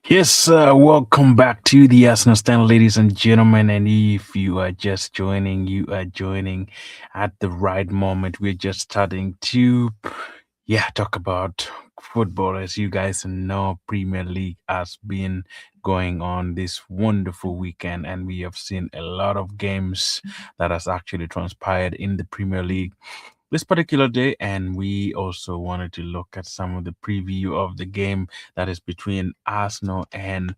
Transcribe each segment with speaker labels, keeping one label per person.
Speaker 1: Yes, welcome back to the Arsenal Stand, ladies and gentlemen. And if you are just joining, you are joining at the right moment. We're just starting to, talk about football. As you guys know, Premier League has been going on this wonderful weekend, and we have seen a lot of games that has actually transpired in the Premier League this particular day, and we also wanted to look at some of the preview of the game that is between Arsenal and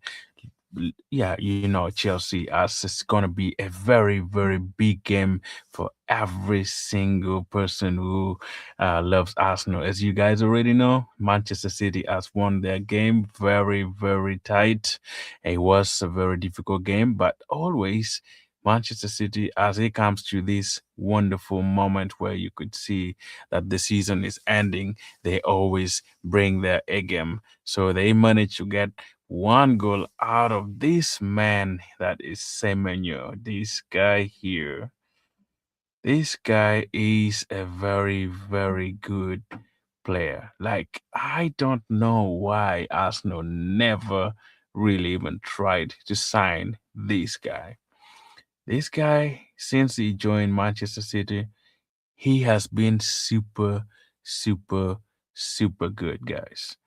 Speaker 1: Chelsea, as it's going to be a very, very big game for every single person who loves Arsenal. As you guys already know, Manchester City has won their game very, very tight. It was a very difficult game, but always Manchester City, as it comes to this wonderful moment where you could see that the season is ending, they always bring their A game. So they managed to get one goal out of this man that is Semenyo. This guy here. This guy is a very, very good player. Like, I don't know why Arsenal never really even tried to sign this guy. This guy, since he joined Manchester City, he has been super, super, super good, guys.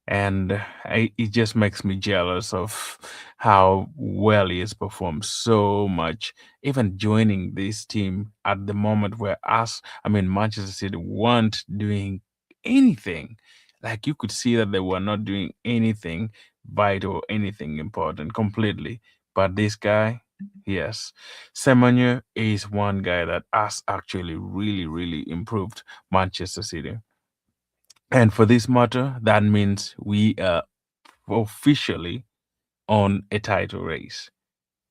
Speaker 1: And it just makes me jealous of how well he has performed so much. Even joining this team at the moment where Manchester City weren't doing anything. Like you could see that they were not doing anything vital, anything important completely. But this guy, yes, Semenyo is one guy that has actually really, really improved Manchester City. And for this matter, that means we are officially on a title race.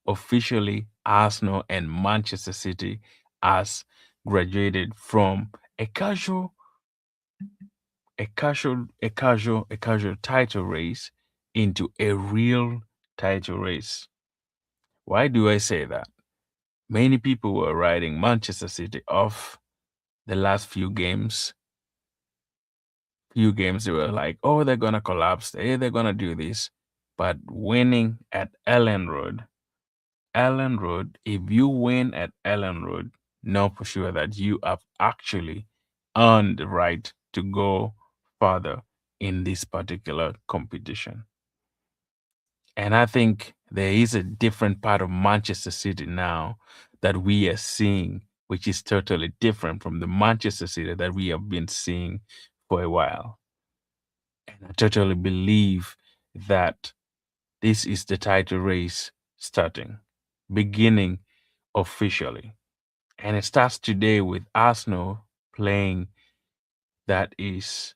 Speaker 1: Officially, Arsenal and Manchester City has graduated from a casual title race into a real title race. Why do I say that? Many people were writing Manchester City off the last few games. They were like, oh, they're gonna collapse, they're gonna do this. But winning at Ellen Road, if you win at Ellen Road, know for sure that you have actually earned the right to go further in this particular competition. And I think there is a different part of Manchester City now that we are seeing, which is totally different from the Manchester City that we have been seeing for a while. And I totally believe that this is the title race starting, beginning officially. And it starts today with Arsenal playing that is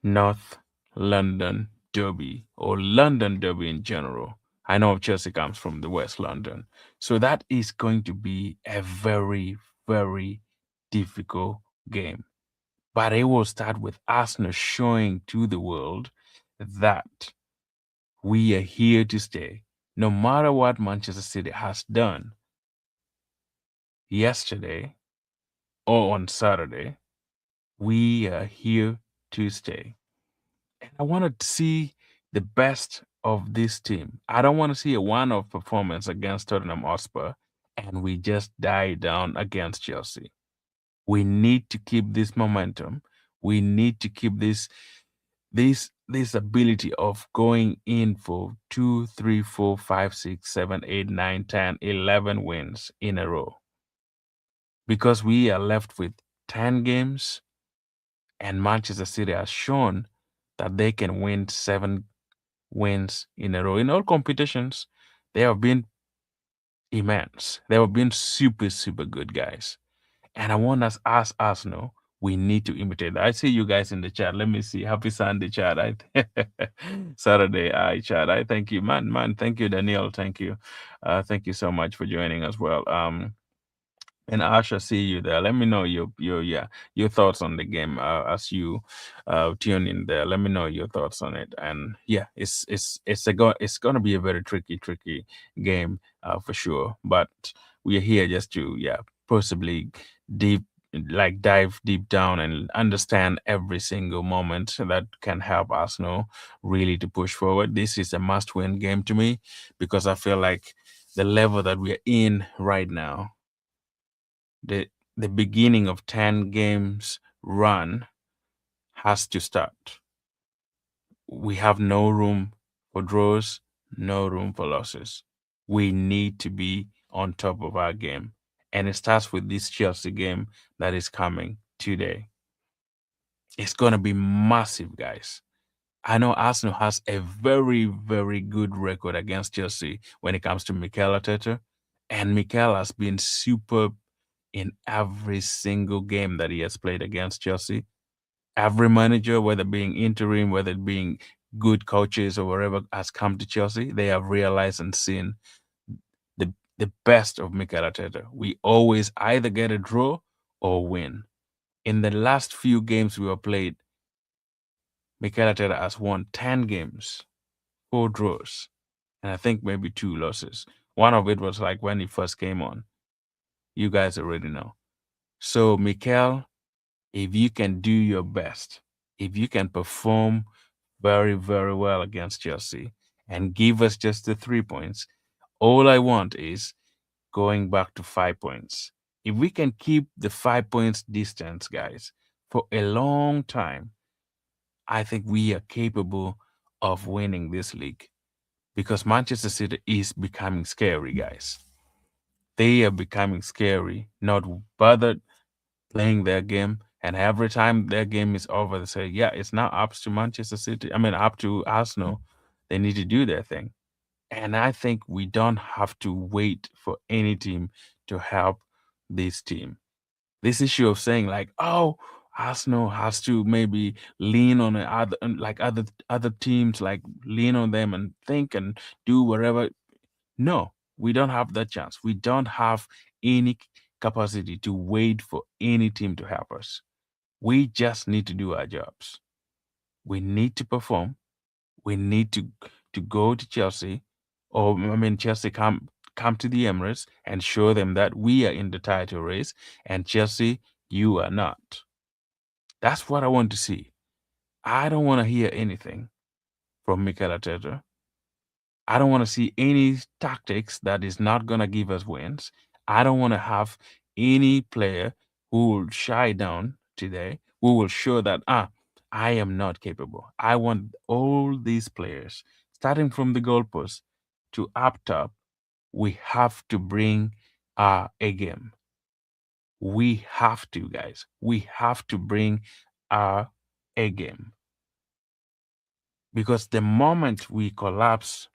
Speaker 1: North London Derby or London Derby in general. I know Chelsea comes from the West London. So that is going to be a very, very difficult game. But it will start with Arsenal showing to the world that we are here to stay. No matter what Manchester City has done yesterday or on Saturday, we are here to stay. And I want to see the best of this team. I don't want to see a one-off performance against Tottenham Hotspur and we just die down against Chelsea. We need to keep this momentum. We need to keep this ability of going in for 2, 3, 4, 5, 6, 7, 8, 9, 10, 11 wins in a row. Because we are left with 10 games and Manchester City has shown that they can win 7 wins in a row. In all competitions, they have been immense. They have been super, super good guys. And I want us, as Arsenal, we need to imitate that. I see you guys in the chat. Let me see. Happy Sunday, chat. Saturday, I chat. I thank you, man. Thank you, Daniel. Thank you, thank you so much for joining as well. And I shall see you there. Let me know your thoughts on the game as you tune in there. Let me know your thoughts on it. And yeah, it's gonna be a very tricky game for sure. But we are here just to possibly deep like dive deep down and understand every single moment that can help Arsenal really to push forward. This is a must-win game to me because I feel like the level that we're in right now, the the beginning of 10 games run has to start. We have no room for draws, no room for losses. We need to be on top of our game. And it starts with this Chelsea game that is coming today. It's going to be massive, guys. I know Arsenal has a very, very good record against Chelsea when it comes to Mikel Arteta. And Mikel has been superb in every single game that he has played against Chelsea. Every manager, whether being interim, whether it being good coaches or whatever, has come to Chelsea, they have realized and seen the best of Mikel Arteta. We always either get a draw or win. In the last few games we were played, Mikel Arteta has won 10 games, 4 draws, and I think maybe 2 losses. One of it was like when he first came on. You guys already know. So, Mikel, if you can do your best, if you can perform very, very well against Chelsea and give us just the 3 points, all I want is going back to 5 points. If we can keep the 5 points distance, guys, for a long time, I think we are capable of winning this league because Manchester City is becoming scary, guys. They are becoming scary, not bothered playing their game. And every time their game is over, they say, yeah, it's now up to Manchester City. I mean, up to Arsenal. They need to do their thing. And I think we don't have to wait for any team to help this team. This issue of saying like, oh, Arsenal has to maybe lean on like other teams, like lean on them and think and do whatever. No, we don't have that chance. We don't have any capacity to wait for any team to help us. We just need to do our jobs. We need to perform. We need to go to Chelsea, or I mean Chelsea come to the Emirates and show them that we are in the title race, and Chelsea, you are not. That's what I want to see. I don't want to hear anything from Mikel Arteta. I don't want to see any tactics that is not going to give us wins. I don't want to have any player who will shy down today, who will show that, I am not capable. I want all these players, starting from the goalpost to up top, we have to bring our A game. We have to, guys. We have to bring our A game. Because the moment we collapse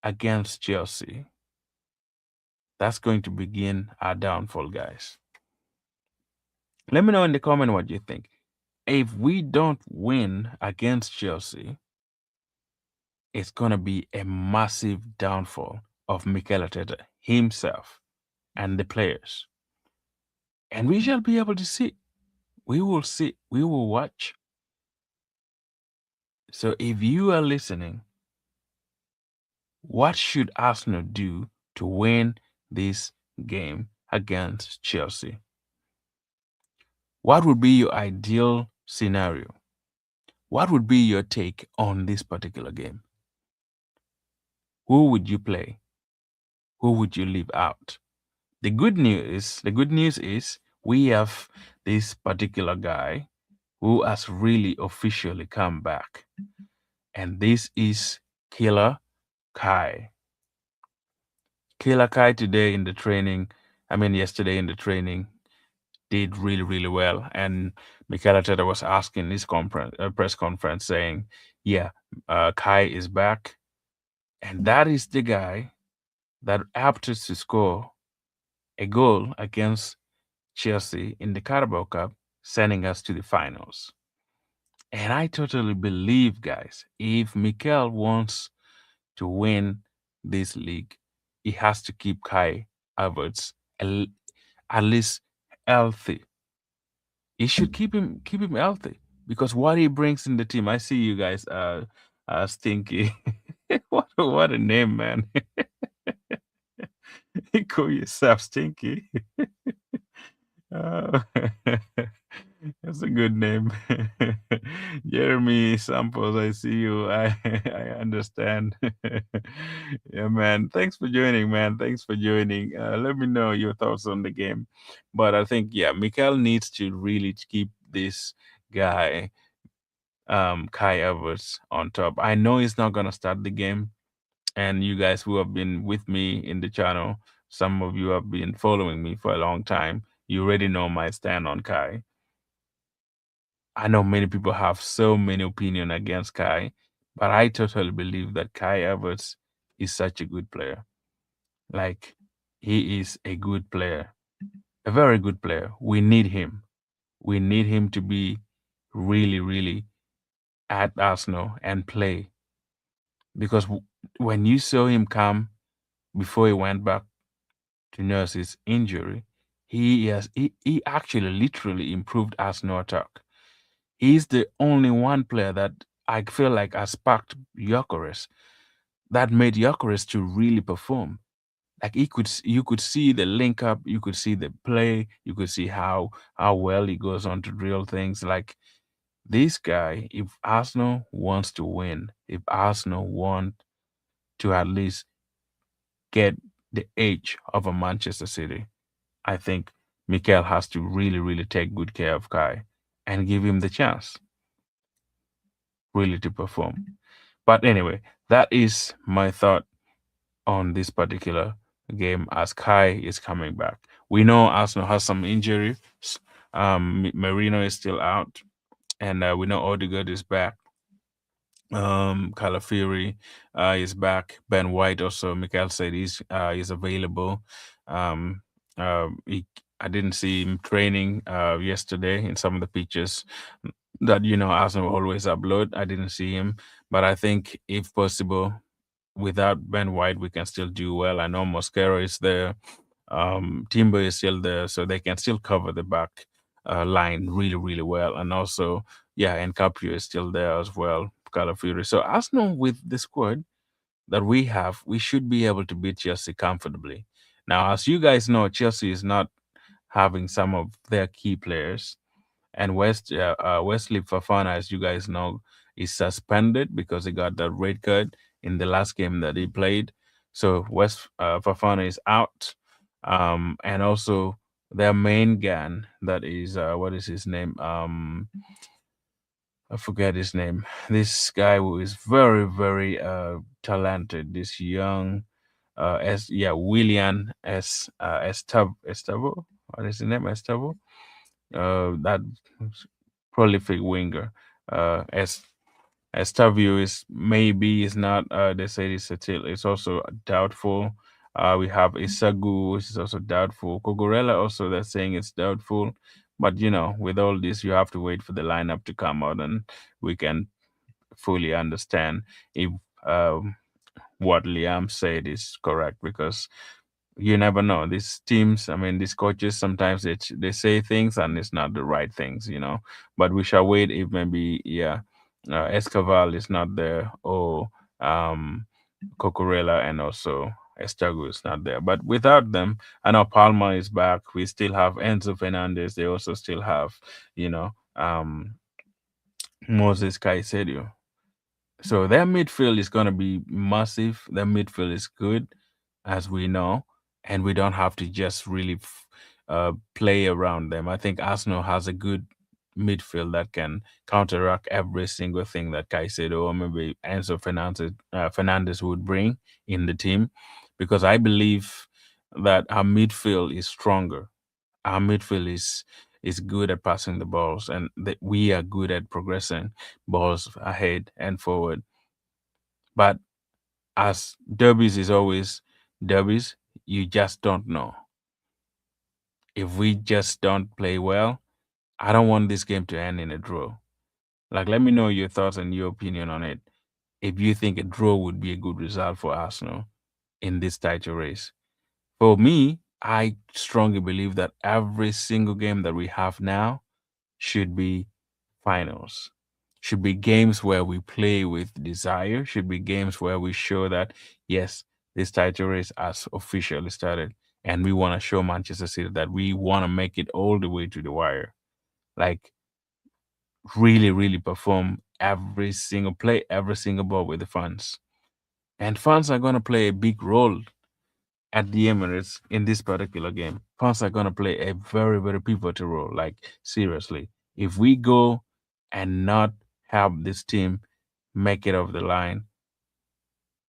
Speaker 1: against Chelsea, that's going to begin our downfall, guys. Let me know in the comment what you think. If we don't win against Chelsea, it's going to be a massive downfall of Mikel Arteta himself and the players. And we shall be able to see. We will see. We will watch. So if you are listening, what should Arsenal do to win this game against Chelsea? What would be your ideal scenario? What would be your take on this particular game? Who would you play? Who would you leave out? The good news is we have this particular guy who has really officially come back. And this is Killer Kai. Killer Kai today in the training, yesterday in the training, did really, really well. And Mikel Arteta was asking his press conference saying, yeah, Kai is back. And that is the guy that helped us to score a goal against Chelsea in the Carabao Cup, sending us to the finals. And I totally believe, guys, if Mikel wants to win this league, he has to keep Kai Havertz at least healthy. He should keep him healthy because what he brings in the team. I see you guys Stinky. what a name, man. You call yourself Stinky. Uh, that's a good name. Jeremy Samples, I see you. I understand. Yeah, man. Thanks for joining, man. Thanks for joining. Let me know your thoughts on the game. But I think, yeah, Mikael needs to really keep this guy, Kai Havertz, on top. I know he's not gonna start the game, and you guys who have been with me in the channel, some of you have been following me for a long time. You already know my stand on Kai. I know many people have so many opinion against Kai, but I totally believe that Kai Havertz is such a good player. Like, he is a good player, a very good player. We need him. We need him to be really, really at Arsenal and play, because when you saw him come before he went back to nurse his injury, he actually literally improved Arsenal attack. He's the only one player that I feel like has sparked Gyökeres, that made Gyökeres to really perform. Like, you could see the link up, you could see the play, you could see how well he goes on to drill things. Like, this guy, if Arsenal wants to win, if Arsenal want to at least get the edge of a Manchester City, I think Mikel has to really, really take good care of Kai and give him the chance really to perform. But anyway, that is my thought on this particular game as Kai is coming back. We know Arsenal has some injuries. Marino is still out, and we know Odegaard is back. Calafiori is back. Ben White also. Mikel said he's available. Um, he, I didn't see him training yesterday in some of the pictures that Arsenal always upload. I didn't see him, but I think if possible, without Ben White, we can still do well. I know Mosquera is there. Timber is still there, so they can still cover the back line really, really well. And also, yeah, and Caprio is still there as well, Calafiori. So Arsenal, with the squad that we have, we should be able to beat Chelsea comfortably. Now, as you guys know, Chelsea is not having some of their key players, and Wesley Fafana, as you guys know, is suspended because he got that red card in the last game that he played. So Fafana is out, and also their main gun, that is what is his name? I forget his name. This guy who is very, very talented. This young, William Estavo. What is his name? Estavo. That prolific winger. As Estavio is not. They say it's also doubtful. We have Isagu, which is also doubtful. Kogorella also, they're saying it's doubtful. But with all this, you have to wait for the lineup to come out, and we can fully understand if what Liam said is correct, because you never know. These teams, I mean, these coaches, sometimes they say things and it's not the right things. But we shall wait if maybe, yeah, Escoval is not there, or Cocorella, and also Estago is not there. But without them, I know Palma is back. We still have Enzo Fernandez. They also still have, Moses Caicedo. So their midfield is going to be massive. Their midfield is good, as we know, and we don't have to just really play around them. I think Arsenal has a good midfield that can counteract every single thing that Caicedo or maybe Enzo Fernandez would bring in the team, because I believe that our midfield is stronger. Our midfield is good at passing the balls, and that we are good at progressing balls ahead and forward. But as derbies is always derbies, you just don't know. If we just don't play well, I don't want this game to end in a draw. Like, let me know your thoughts and your opinion on it. If you think a draw would be a good result for Arsenal in this title race. For me, I strongly believe that every single game that we have now should be finals. Should be games where we play with desire, should be games where we show that, yes, this title race has officially started. and we want to show Manchester City that we want to make it all the way to the wire. Like really, really perform every single play, every single ball with the fans. And fans are going to play a big role at the Emirates in this particular game. Fans are going to play a very, very pivotal role. Like, seriously, if we go and not help this team make it off the line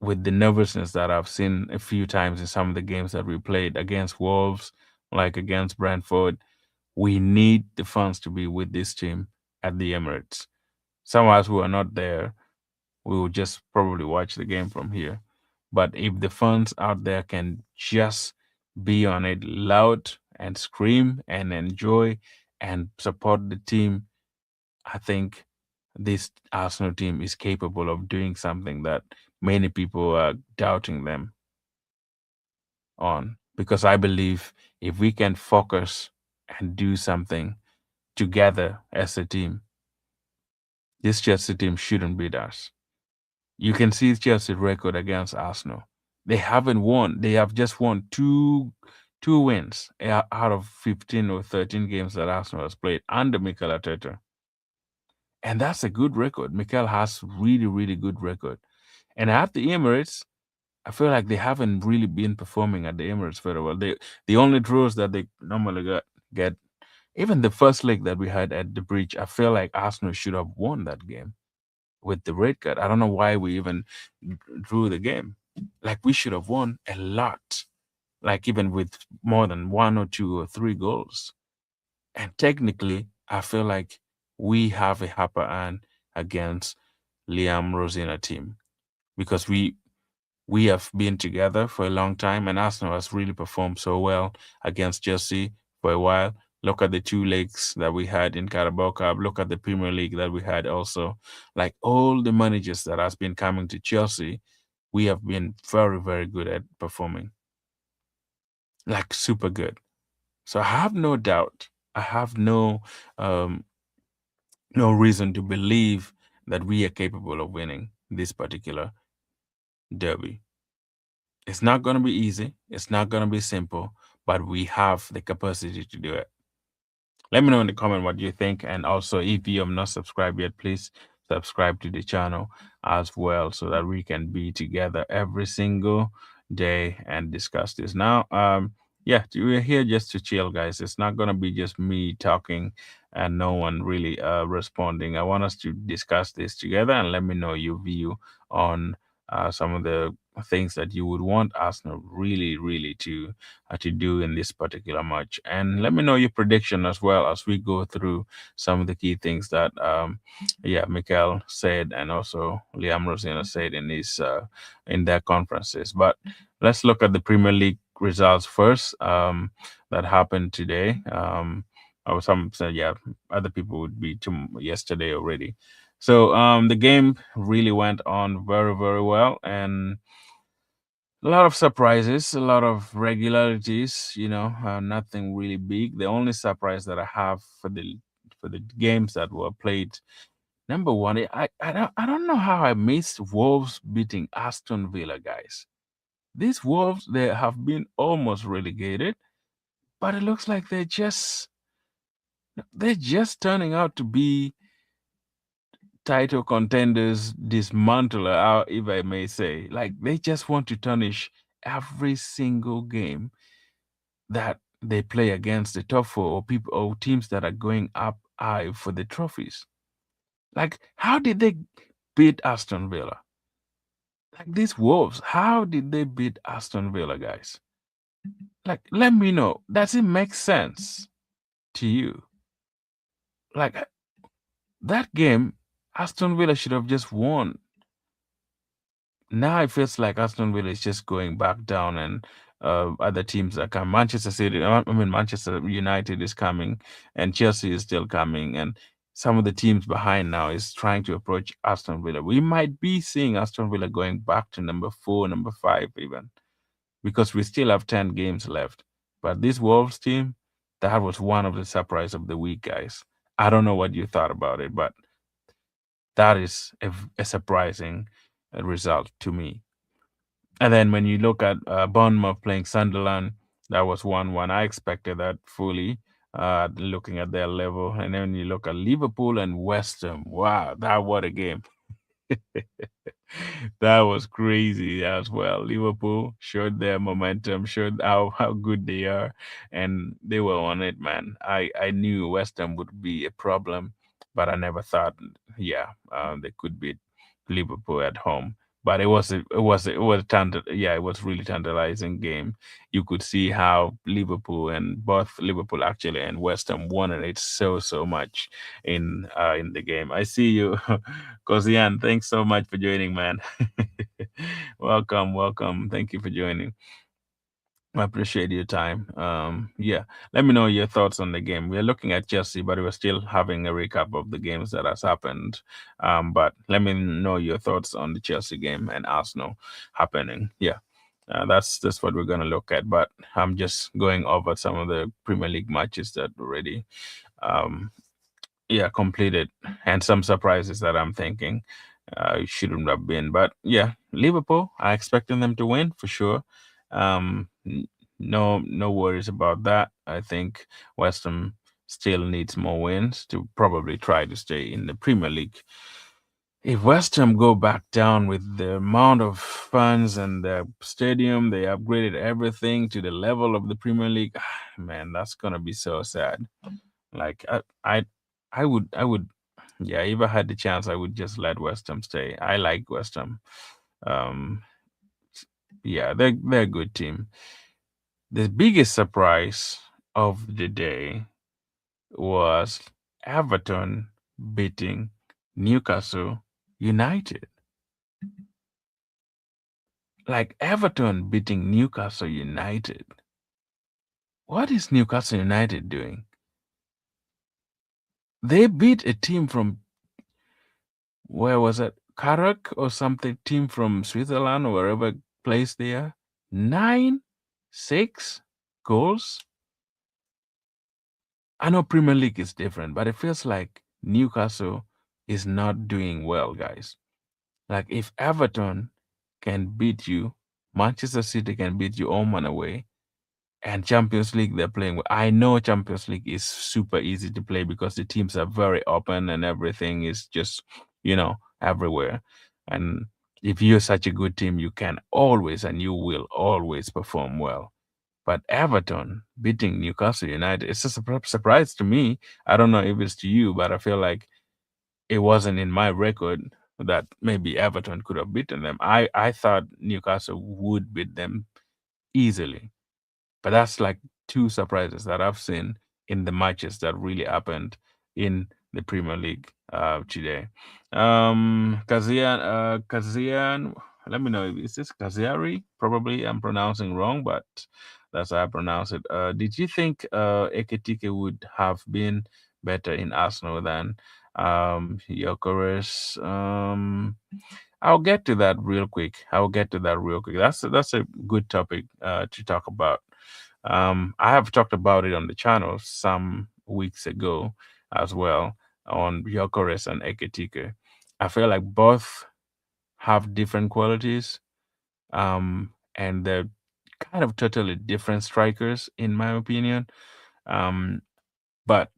Speaker 1: with the nervousness that I've seen a few times in some of the games that we played against Wolves, like against Brentford, we need the fans to be with this team at the Emirates. Some of us who are not there, we will just probably watch the game from here. But if the fans out there can just be on it loud and scream and enjoy and support the team, I think this Arsenal team is capable of doing something that many people are doubting them on. Because I believe if we can focus and do something together as a team, this Chelsea team shouldn't beat us. You can see Chelsea's record against Arsenal. They haven't won. They have just won two wins out of 15 or 13 games that Arsenal has played under Mikel Arteta. And that's a good record. Mikel has really, really good record. And at the Emirates, I feel like they haven't really been performing at the Emirates very well. The only draws that they normally get, even the first leg that we had at the bridge, I feel like Arsenal should have won that game with the red card. I don't know why we even drew the game. Like we should have won a lot, like even with more than one or two or three goals. And technically, I feel like we have a upper hand against Liam Rosina team because we have been together for a long time, and Arsenal has really performed so well against Chelsea for a while. Look at the two legs that we had in Carabao Cup. Look at the Premier League that we had also. Like all the managers that has been coming to Chelsea, we have been very, very good at performing. Like super good. So I have no doubt. I have um, no reason to believe that we are capable of winning this particular derby. It's not going to be easy. It's not going to be simple, but we have the capacity to do it. Let me know in the comment what you think. And also, if you have not subscribed yet, please subscribe to the channel as well so that we can be together every single day and discuss this. Now, yeah, we're here just to chill, guys. It's not going to be just me talking and no one really responding. I want us to discuss this together and let me know your view on some of the things that you would want Arsenal really, really to do in this particular match. And let me know your prediction as well as we go through some of the key things that, yeah, Mikel said and also Liam Rosina said in their conferences. But let's look at the Premier League results first that happened today. Or some said, yeah, other people would be yesterday already. So the game really went on very, very well, and a lot of surprises, a lot of regularities. Nothing really big. The only surprise that I have for the games that were played, number one, I don't know how I missed Wolves beating Aston Villa, guys. These Wolves, they have been almost relegated, but it looks like they're just turning out to be title contenders, dismantler, if I may say. Like they just want to tarnish every single game that they play against the top four or people or teams that are going up high for the trophies. Like, how did they beat Aston Villa? Like these Wolves, how did they beat Aston Villa, guys? Like, let me know. Does it make sense to you? Like that game, Aston Villa should have just won. Now it feels like Aston Villa is just going back down, and other teams are coming. Manchester City, I mean Manchester United is coming, and Chelsea is still coming, and some of the teams behind now is trying to approach Aston Villa. We might be seeing Aston Villa going back to number 4, number 5, even because we still have 10 games left. But this Wolves team, that was one of the surprise of the week, guys. I don't know what you thought about it, but that is a surprising result to me. And then when you look at Bournemouth playing Sunderland, That was 1-1. I expected that fully, looking at their level. And then you look at Liverpool and West Ham. Wow, that what a game. That was crazy as well. Liverpool showed their momentum, showed how good they are, and they were on it, man. I knew West Ham would be a problem, but I never thought, yeah, they could beat Liverpool at home. But it was really tantalizing game. You could see how both Liverpool actually and West Ham wanted it so much in the game. I see you, Kozian. Thanks so much for joining, man. Welcome, welcome. Thank you for joining. I appreciate your time. Yeah, let me know your thoughts on the game. We're looking at Chelsea, but we're still having a recap of the games that has happened. But let me know your thoughts on the Chelsea game and Arsenal happening. Yeah, that's what we're gonna look at. But I'm just going over some of the Premier League matches that already um, yeah, completed, and some surprises that I'm thinking it shouldn't have been. But yeah, Liverpool, I expecting them to win for sure. No worries about that. I think West Ham still needs more wins to probably try to stay in the Premier League. If West Ham go back down with the amount of funds and the stadium, they upgraded everything to the level of the Premier League. Man, that's gonna be so sad. Like I would, yeah. If I had the chance, I would just let West Ham stay. I like West Ham. Um, yeah, they're a good team. The biggest surprise of the day was Everton beating Newcastle United. Like Everton beating Newcastle United. What is Newcastle United doing? They beat a team from, where was it? Karak or something, team from Switzerland or wherever place they are. 9-6 goals. I know Premier League is different, but it feels like Newcastle is not doing well, guys. Like if Everton can beat you, Manchester City can beat you home and away, and Champions League they're playing with. I know Champions League is super easy to play because the teams are very open and everything is just, everywhere. And if you're such a good team, you can always and you will always perform well. But Everton beating Newcastle United, it's a surprise to me. I don't know if it's to you, but I feel like it wasn't in my record that maybe Everton could have beaten them. I thought Newcastle would beat them easily. But that's like two surprises that I've seen in the matches that really happened in the Premier League today. Kazian, let me know. Is this Kaziari? Probably I'm pronouncing wrong, but that's how I pronounce it. Did you think Eketike would have been better in Arsenal than Gyökeres? I'll get to that real quick. I'll get to that real quick. That's a good topic to talk about. I have talked about it on the channel some weeks ago as well on Gyökeres and Eketike. I feel like both have different qualities, and they're kind of totally different strikers, in my opinion. But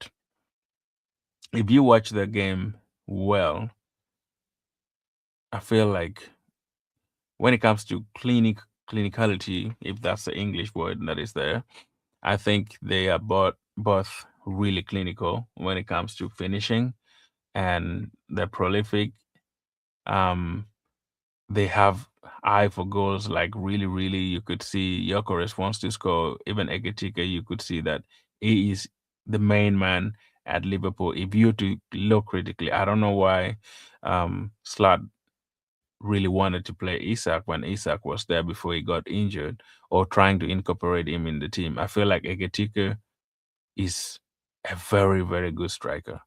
Speaker 1: if you watch the game well, I feel like when it comes to clinicality, if that's the English word that is there, I think they are both really clinical when it comes to finishing, and they're prolific. Um, they have eye for goals, like really, really. You could see Gyökeres wants to score. Even Ekitike, you could see that he is the main man at Liverpool. If you to look critically, I don't know why Slot really wanted to play Isak when Isak was there before he got injured, or trying to incorporate him in the team. I feel like Ekitike is a very, very good striker.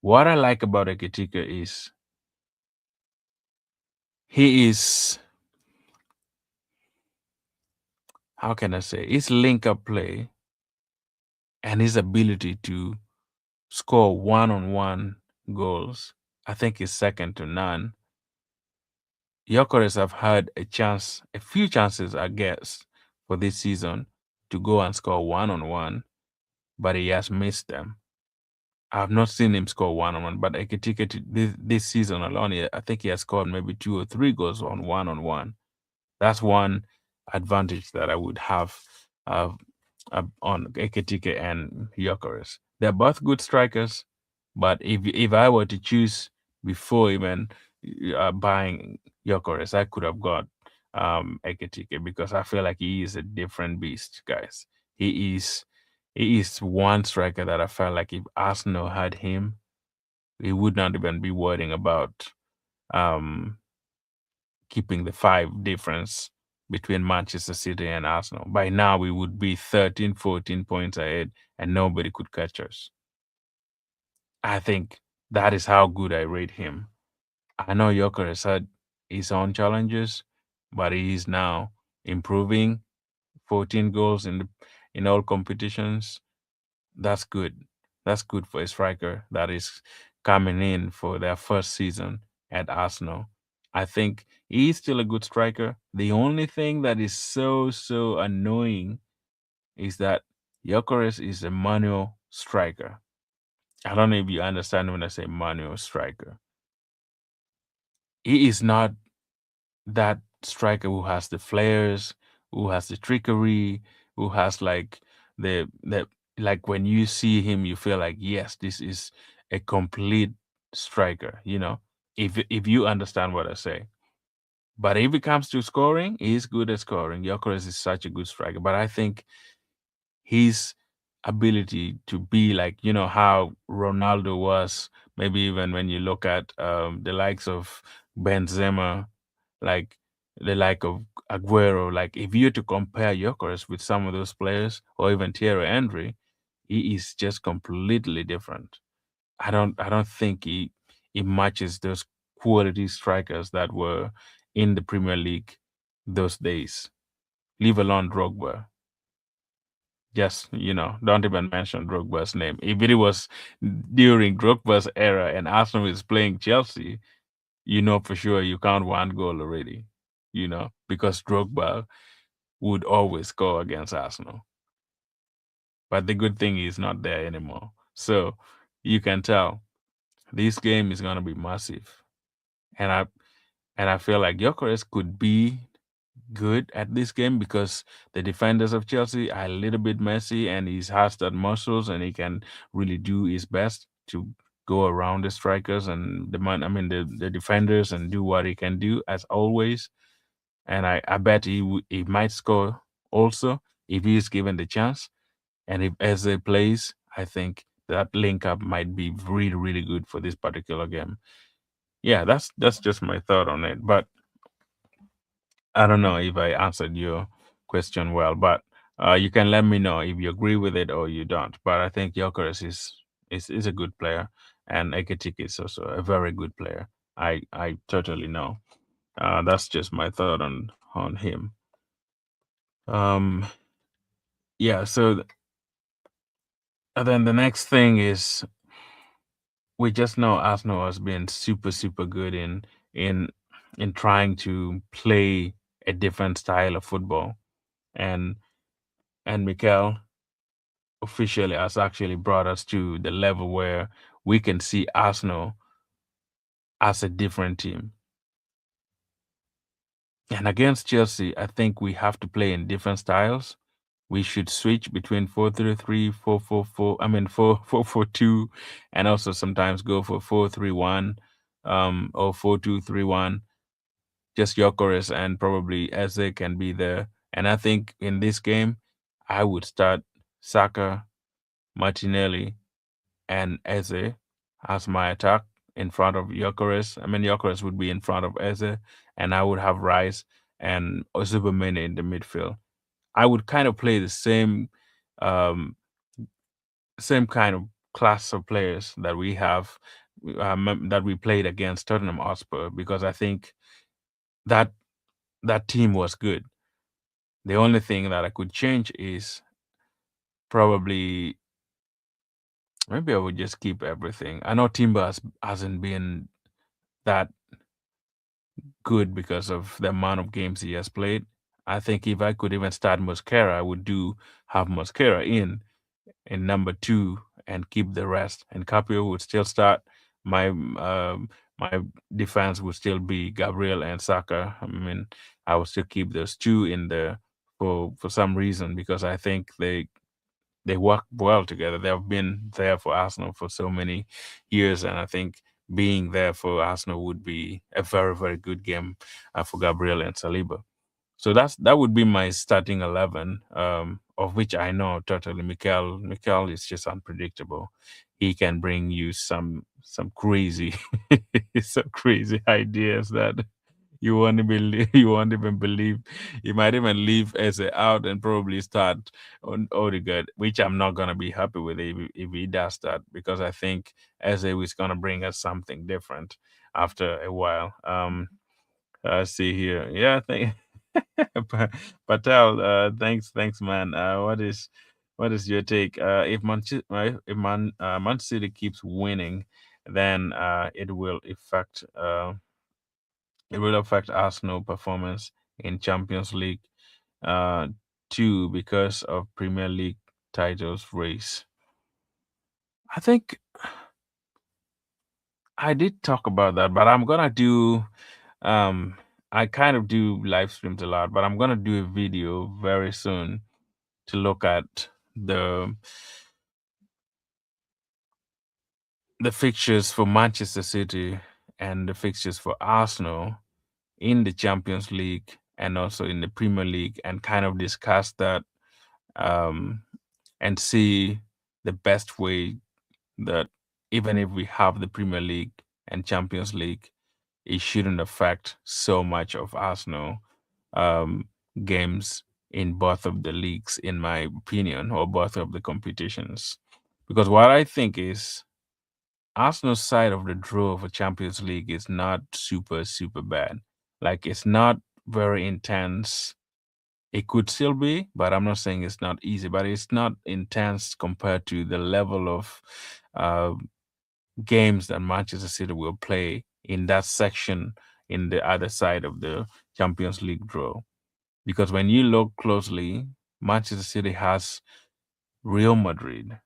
Speaker 1: What I like about Ekitike is he is, how can I say, his link up play and his ability to score one-on-one goals, I think is second to none. Gyökeres have had a few chances, I guess, for this season to go and score one on one, but he has missed them. I've not seen him score one on one, but Ekitike this season alone, I think he has scored maybe 2 or 3 goals on one. That's one advantage that I would have uh, on Ekitike and Gyökeres. They're both good strikers, but if I were to choose before even buying Gyökeres, I could have got Ekitike because I feel like he is a different beast, guys. He is he is one striker that I felt like if Arsenal had him, we would not even be worrying about um, keeping the 5 difference between Manchester City and Arsenal. By now, we would be 13, 14 points ahead, and nobody could catch us. I think that is how good I rate him. I know Joker has had his own challenges, but he is now improving. 14 goals in all competitions. That's good. That's good for a striker that is coming in for their first season at Arsenal. I think he's still a good striker. The only thing that is so annoying is that Gyökeres is a manual striker. I don't know if you understand when I say manual striker. He is not that striker who has the flares, who has the trickery, who has like the like when you see him, you feel like yes, this is a complete striker. If you understand what I say. But if it comes to scoring, he's good at scoring. Gyökeres is such a good striker, but I think his ability to be like how Ronaldo was, maybe even when you look at the likes of Benzema, like the like of Aguero. Like if you to compare Gyökeres with some of those players, or even Thierry Henry, he is just completely different. I don't think he matches those quality strikers that were in the Premier League those days. Leave alone Drogba. Just don't even mention Drogba's name. If it was during Drogba's era and Arsenal is playing Chelsea, you know for sure you count 1 goal already. Because Drogba would always score against Arsenal. But the good thing is not there anymore. So you can tell this game is gonna be massive. And I feel like Gyökeres could be good at this game because the defenders of Chelsea are a little bit messy and he has that muscles and he can really do his best to go around the strikers and the defenders and do what he can do as always. And I bet he might score also if he is given the chance. And if Eze plays, I think that link up might be really, really good for this particular game. Yeah, that's just my thought on it. But I don't know if I answered your question well, but you can let me know if you agree with it or you don't. But I think Jokeres is a good player, and Eketik is also a very good player. I totally know. That's just my thought on him. Um, yeah. So then the next thing is we just know Arsenal has been super good in in trying to play a different style of football, and Mikel officially has actually brought us to the level where we can see Arsenal as a different team. And against Chelsea, I think we have to play in different styles. We should switch between 4-3-3, 4-4-4. I mean 4-4-2, and also sometimes go for 4-3-1, or 4-2-3-1. Just Gyökeres and probably Eze can be there. And I think in this game, I would start Saka, Martinelli, and Eze as my attack in front of Gyökeres. I mean, Gyökeres would be in front of Eze, and I would have Rice and Osimhen in the midfield. I would kind of play the um, same kind of class of players that we have that we played against Tottenham Hotspur because I think that that team was good. The only thing that I could change is probably maybe I would just keep everything. I know Timber hasn't been that good because of the amount of games he has played. I think if I could even start Mosquera, I would do have Mosquera in number two and keep the rest. And Caprio would still start. My defense would still be Gabriel and Saka. I mean, I would still keep those two in there for some reason because I think they work well together. They have been there for Arsenal for so many years, and I think being there for Arsenal would be a very very good game for Gabriel and Saliba. So that would be my starting 11, of which I know totally Mikel is just unpredictable. He can bring you some crazy some crazy ideas that you won't even you won't even believe. You might even leave Eze out and probably start on Odegaard, which I'm not gonna be happy with if he does that because I think Eze is gonna bring us something different after a while. I see here. Yeah, thank Patel. Thanks, man. What is your take? If Man City keeps winning, then it will affect Arsenal performance in Champions League uh, too because of Premier League titles race. I think I did talk about that, but I'm gonna do. Um, I kind of do live streams a lot, but I'm gonna do a video very soon to look at the the fixtures for Manchester City and the fixtures for Arsenal in the Champions League and also in the Premier League, and kind of discuss that um, and see the best way that even if we have the Premier League and Champions League, it shouldn't affect so much of Arsenal um, games in both of the leagues, in my opinion, or both of the competitions. Because what I think is Arsenal's side of the draw for Champions League is not super bad. Like it's not very intense. It could still be, but I'm not saying it's not easy. But it's not intense compared to the level of uh, games that Manchester City will play in that section in the other side of the Champions League draw. Because when you look closely, Manchester City has Real Madrid,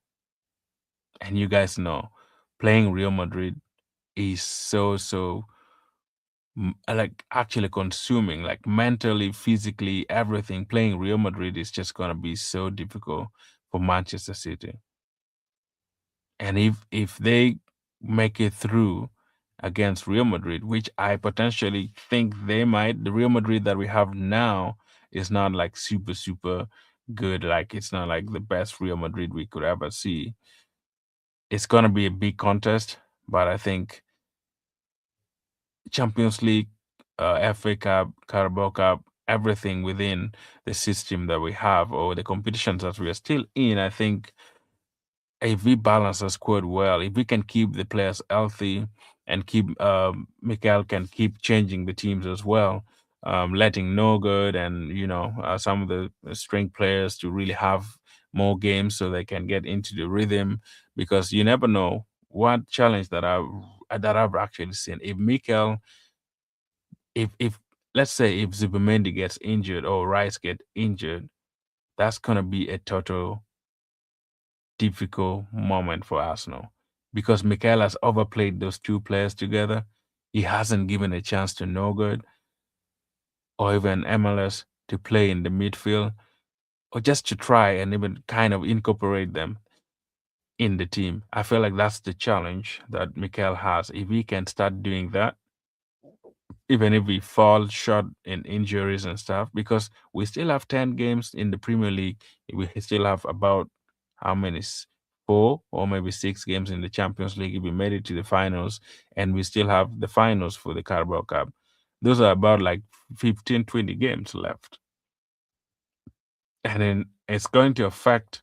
Speaker 1: and you guys know playing Real Madrid is like actually consuming, like mentally, physically, everything. Playing Real Madrid is just gonna be so difficult for Manchester City. And if they make it through against Real Madrid, which I potentially think they might, the Real Madrid that we have now is not like super good. Like it's not like the best Real Madrid we could ever see. It's gonna be a big contest, but I think Champions League, FA Cup, Carabao Cup, everything within the system that we have or the competitions that we are still in, I think if we balance the squad well, if we can keep the players healthy and keep Mikael can keep changing the teams as well, letting Norgard and some of the string players to really have more games so they can get into the rhythm because you never know what challenge that I've actually seen. If Mikael, if let's say if Zubimendi gets injured or Rice get injured, that's gonna be a total difficult moment for Arsenal because Mikel has overplayed those two players together. He hasn't given a chance to Norgard or even MLS to play in the midfield or just to try and even kind of incorporate them in the team. I feel like that's the challenge that Mikel has. If he can start doing that, even if we fall short in injuries and stuff, because we still have 10 games in the Premier League. We still have about how many? Four or maybe six games in the Champions League if we made it to the finals, and we still have the finals for the Carabao Cup. Those are about like 15, 20 games left. And then it's going to affect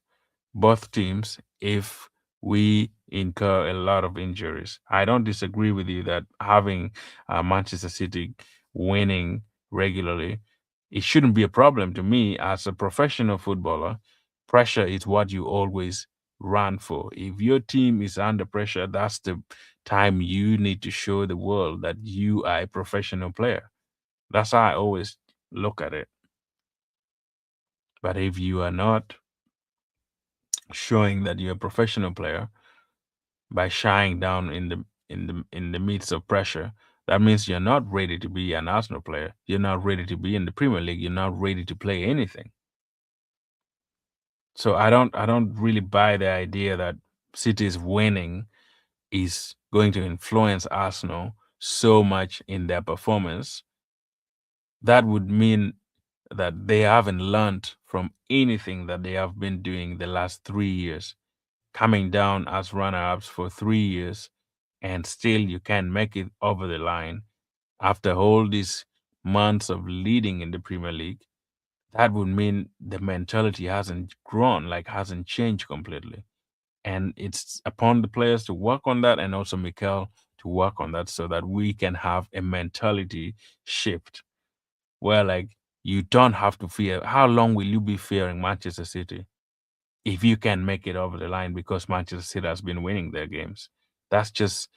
Speaker 1: both teams if we incur a lot of injuries. I don't disagree with you that having Manchester City winning regularly, it shouldn't be a problem to me as a professional footballer. Pressure is what you always run for. If your team is under pressure, that's the time you need to show the world that you are a professional player. That's how I always look at it. But if you are not showing that you're a professional player by shying down in the midst of pressure, that means you're not ready to be an Arsenal player. You're not ready to be in the Premier League. You're not ready to play anything. So I don't really buy the idea that City's winning is going to influence Arsenal so much in their performance. That would mean that they haven't learned from anything that they have been doing the last 3 years, coming down as runner-ups for 3 years, and still you can't make it over the line after all these months of leading in the Premier League. That would mean the mentality hasn't grown, like hasn't changed completely. And it's upon the players to work on that and also Mikel to work on that so that we can have a mentality shift where like you don't have to fear. How long will you be fearing Manchester City if you can make it over the line because Manchester City has been winning their games? That's just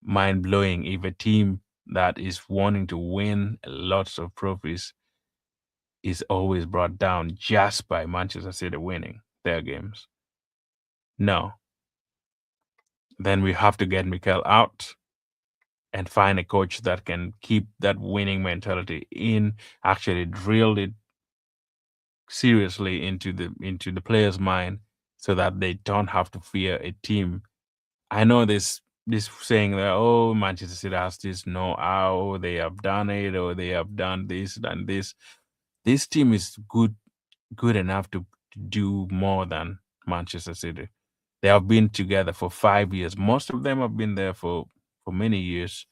Speaker 1: mind blowing. If a team that is wanting to win lots of trophies is always brought down just by Manchester City winning their games. No, then we have to get Mikel out and find a coach that can keep that winning mentality in, actually drill it seriously into the player's mind so that they don't have to fear a team. I know this saying that, oh, Manchester City has this know how they have done it or they have done this and this. This team is good enough to do more than Manchester City. They have been together for 5 years. Most of them have been there for many years.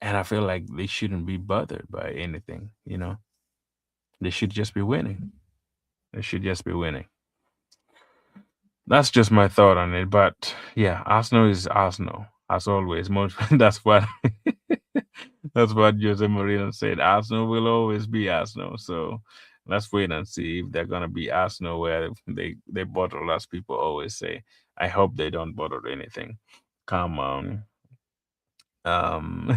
Speaker 1: And I feel like they shouldn't be bothered by anything. They should just be winning. They should just be winning. That's just my thought on it. But yeah, Arsenal is Arsenal as always. Most that's what that's what Jose Mourinho said. Arsenal will always be Arsenal. So let's wait and see if they're gonna be Arsenal where they bottle, as people always say. I hope they don't bottle anything. Come on, um,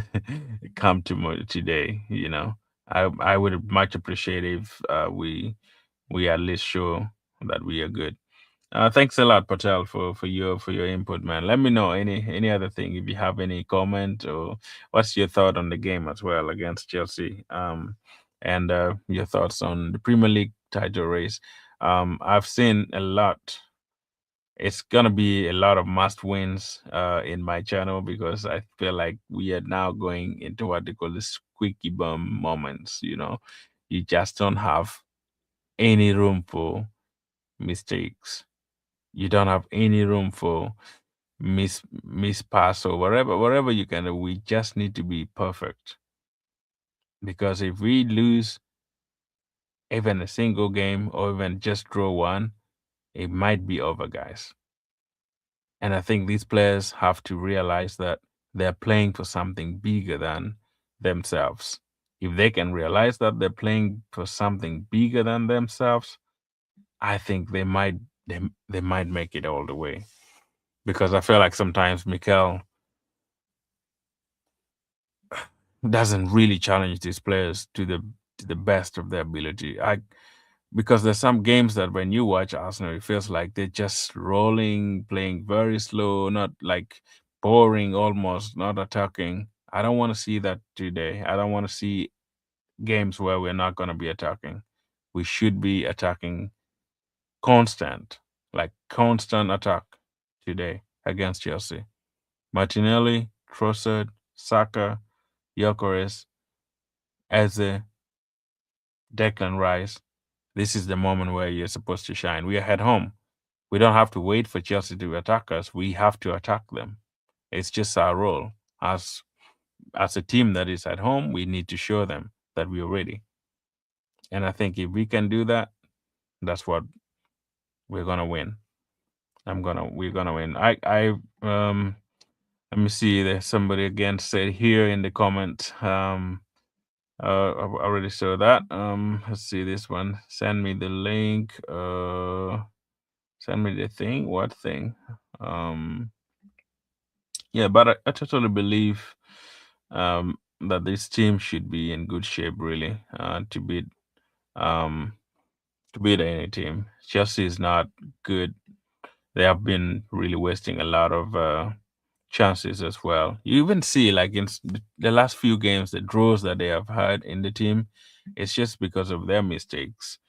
Speaker 1: come to today. I would much appreciate if we at least show that we are good. Thanks a lot, Patel, for your input, man. Let me know any other thing if you have any comment or what's your thought on the game as well against Chelsea, and your thoughts on the Premier League title race. I've seen a lot. It's gonna be a lot of must wins in my channel because I feel like we are now going into what they call the squeaky bum moments. You just don't have any room for mistakes. You don't have any room for miss pass or wherever you can do. We just need to be perfect because if we lose even a single game or even just draw one, it might be over, guys. And I think these players have to realize that they're playing for something bigger than themselves. If they can realize that they're playing for something bigger than themselves, I think they might make it all the way. Because I feel like sometimes Mikel doesn't really challenge these players to the best of their ability. Because there's some games that when you watch Arsenal, it feels like they're just rolling, playing very slow, not like boring almost, not attacking. I don't want to see that today. I don't want to see games where we're not going to be attacking. We should be attacking constant, like constant attack today against Chelsea. Martinelli, Trossard, Saka, Gyökeres, Eze, Declan Rice. This is the moment where you're supposed to shine. We are at home. We don't have to wait for Chelsea to attack us. We have to attack them. It's just our role. As a team that is at home, we need to show them that we're ready. And I think if we can do that, that's what we're gonna win. We're gonna win. Let me see. There's somebody again said here in the comment. I already saw that. Let's see this one. Send me the link. Send me the thing. What thing? Yeah, but I totally believe that this team should be in good shape, really, to beat to beat any team. Chelsea is not good. They have been really wasting a lot of chances as well. You even see, like in the last few games, the draws that they have had in the team, it's just because of their mistakes,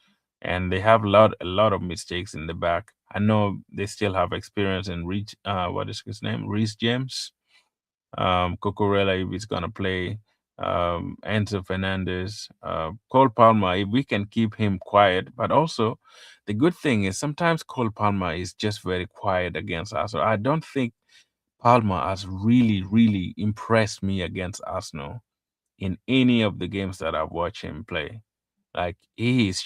Speaker 1: and they have a lot of mistakes in the back. I know they still have experience in Reach. What is his name? Reece James. Cucurella, if he's gonna play. Enzo Fernandez, Cole Palmer, if we can keep him quiet. But also, the good thing is sometimes Cole Palmer is just very quiet against us. So I don't think Palmer has really, really impressed me against Arsenal in any of the games that I've watched him play. Like he's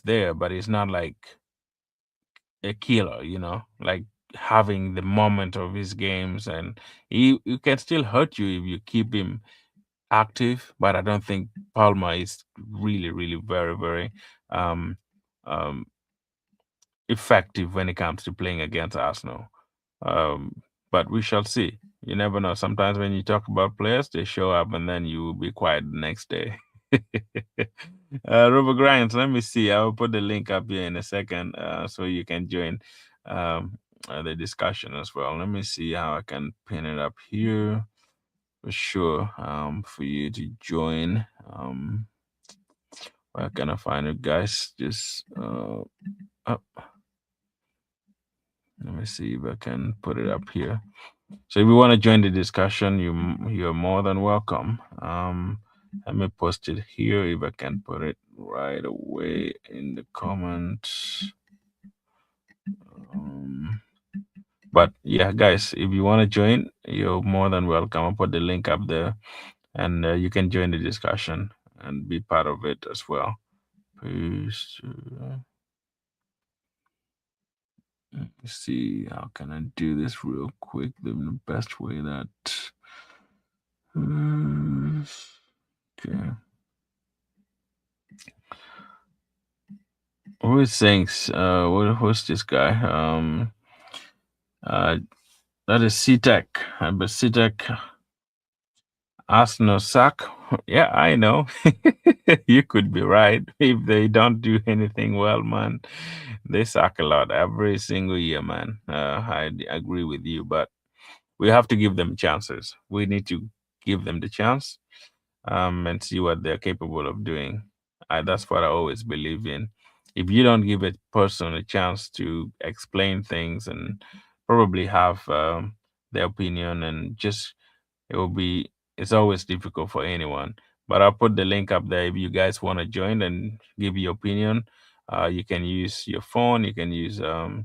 Speaker 1: there, but it's not like a killer, like having the moment of his games, and he can still hurt you if you keep him active. But I don't think Palmer is really, really very, very um, um, effective when it comes to playing against Arsenal. But we shall see. You never know. Sometimes when you talk about players, they show up and then you will be quiet the next day. Robert Grimes, let me see. I will put the link up here in a second so you can join the discussion as well. Let me see how I can pin it up here for sure for you to join. Where can I find it, guys? Just up. Let me see if I can put it up here. So if you want to join the discussion, you're more than welcome. Let me post it here if I can put it right away in the comments. But yeah, guys, if you want to join, you're more than welcome. I'll put the link up there, and you can join the discussion and be part of it as well. Please, let me see how can I do this real quick. The best way that. Okay. Who is saying? Who's this guy? Uh, that is CTEC. But CTEC Arsenal suck. Yeah, I know. You could be right. If they don't do anything well, man, they suck a lot every single year, man. I agree with you, but we have to give them chances. We need to give them the chance and see what they're capable of doing. That's what I always believe in. If you don't give a person a chance to explain things and probably have their opinion, and just it will be it's always difficult for anyone. But I'll put the link up there if you guys want to join and give your opinion. You can use your phone, you can use your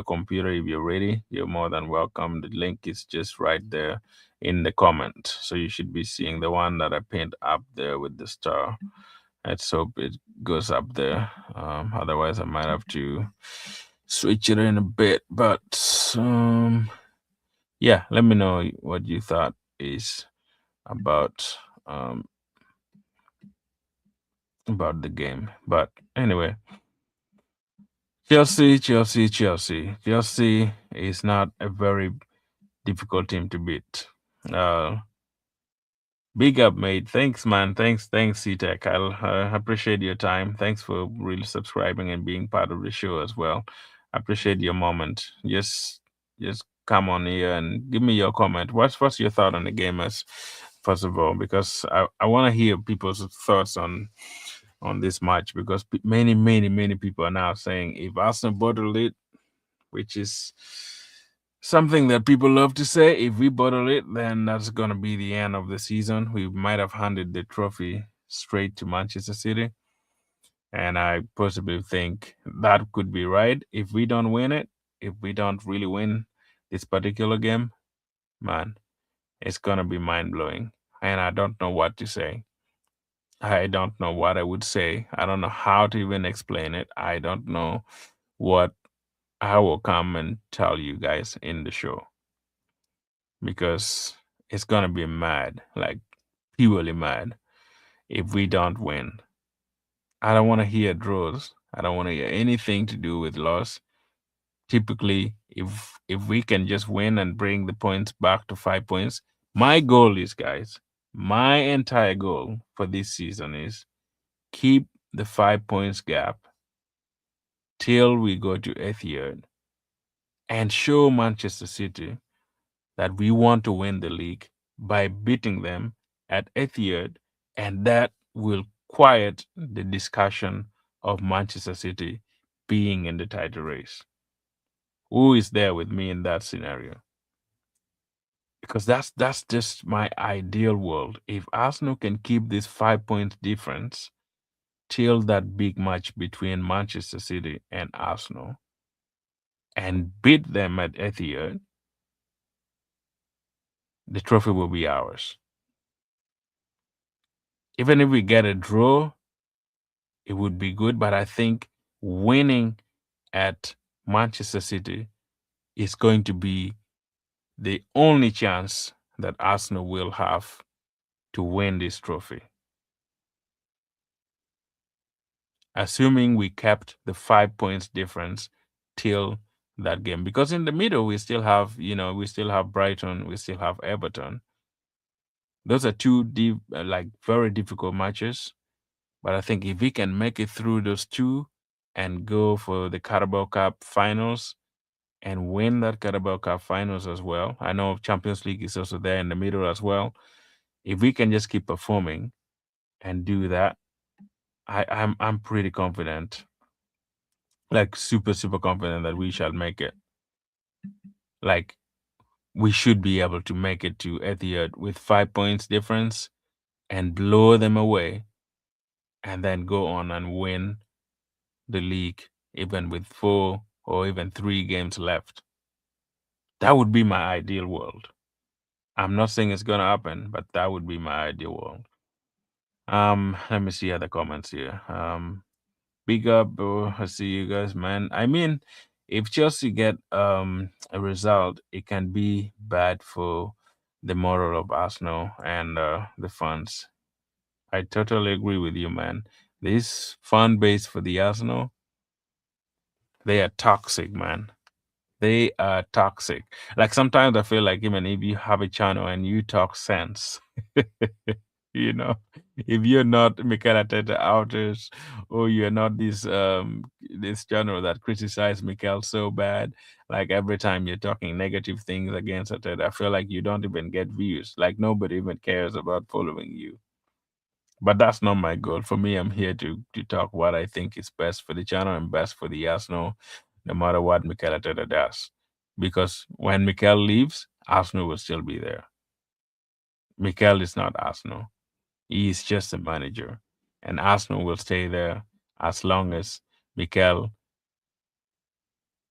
Speaker 1: computer. If you're ready, you're more than welcome. The link is just right there in the comment, so you should be seeing the one that I pinned up there with the star. Let's hope it goes up there. Otherwise I might have to switch it in a bit. But yeah, let me know what you thought is about the game. But anyway, Chelsea is not a very difficult team to beat. Uh, Big up, mate. Thanks, man. Thanks, CTEC. I'll appreciate your time. Thanks for really subscribing and being part of the show as well. I appreciate your moment. Just come on here and give me your comment. What's your thought on the game, as first of all, because I want to hear people's thoughts on this match, because many people are now saying if Arsenal bottle it, which is something that people love to say. If we bottle it, then that's going to be the end of the season. We might have handed the trophy straight to Manchester City. And I possibly think that could be right. If we don't win it, if we don't really win this particular game, man, it's going to be mind blowing. And I don't know what to say. I don't know what I would say. I don't know how to even explain it. I don't know what I will come and tell you guys in the show, because it's gonna be mad, like purely mad, if we don't win. I don't want to hear draws. I don't want to hear anything to do with loss. Typically, if we can just win and bring the points back to 5 points, my goal is, guys, my entire goal for this season is keep the 5 points gap till we go to Etihad and show Manchester City that we want to win the league by beating them at Etihad, and that will quiet the discussion of Manchester City being in the title race. Who is there with me in that scenario? Because that's just my ideal world. If Arsenal can keep this 5 points difference till that big match between Manchester City and Arsenal and beat them at Etihad, the trophy will be ours. Even if we get a draw, it would be good. But I think winning at Manchester City is going to be the only chance that Arsenal will have to win this trophy. Assuming we kept the 5 points difference till that game. Because in the middle, we still have, we still have Brighton, we still have Everton. Those are two very difficult matches. But I think if we can make it through those two and go for the Carabao Cup finals and win that Carabao Cup finals as well, I know Champions League is also there in the middle as well. If we can just keep performing and do that, I'm pretty confident, like super super confident that we shall make it. Like we should be able to make it to Etihad with 5 points difference and blow them away, and then go on and win the league even with 4 or even 3 games left. That would be my ideal world. I'm not saying it's gonna happen, but that would be my ideal world. Let me see other comments here. Big up, bro. I see you guys, man. I mean, if Chelsea get a result, it can be bad for the moral of Arsenal and the fans. I totally agree with you, man. This fan base for the Arsenal, they are toxic, man. They are toxic. Like sometimes I feel like even if you have a channel and you talk sense, you know, if you're not Mikel Arteta outers, or you're not this channel that criticize Mikel so bad, like every time you're talking negative things against Arteta, I feel like you don't even get views. Like nobody even cares about following you. But that's not my goal. For me, I'm here to talk what I think is best for the channel and best for the Arsenal, no matter what Mikel Arteta does. Because when Mikel leaves, Arsenal will still be there. Mikel is not Arsenal. He is just a manager. And Arsenal will stay there as long as Mikel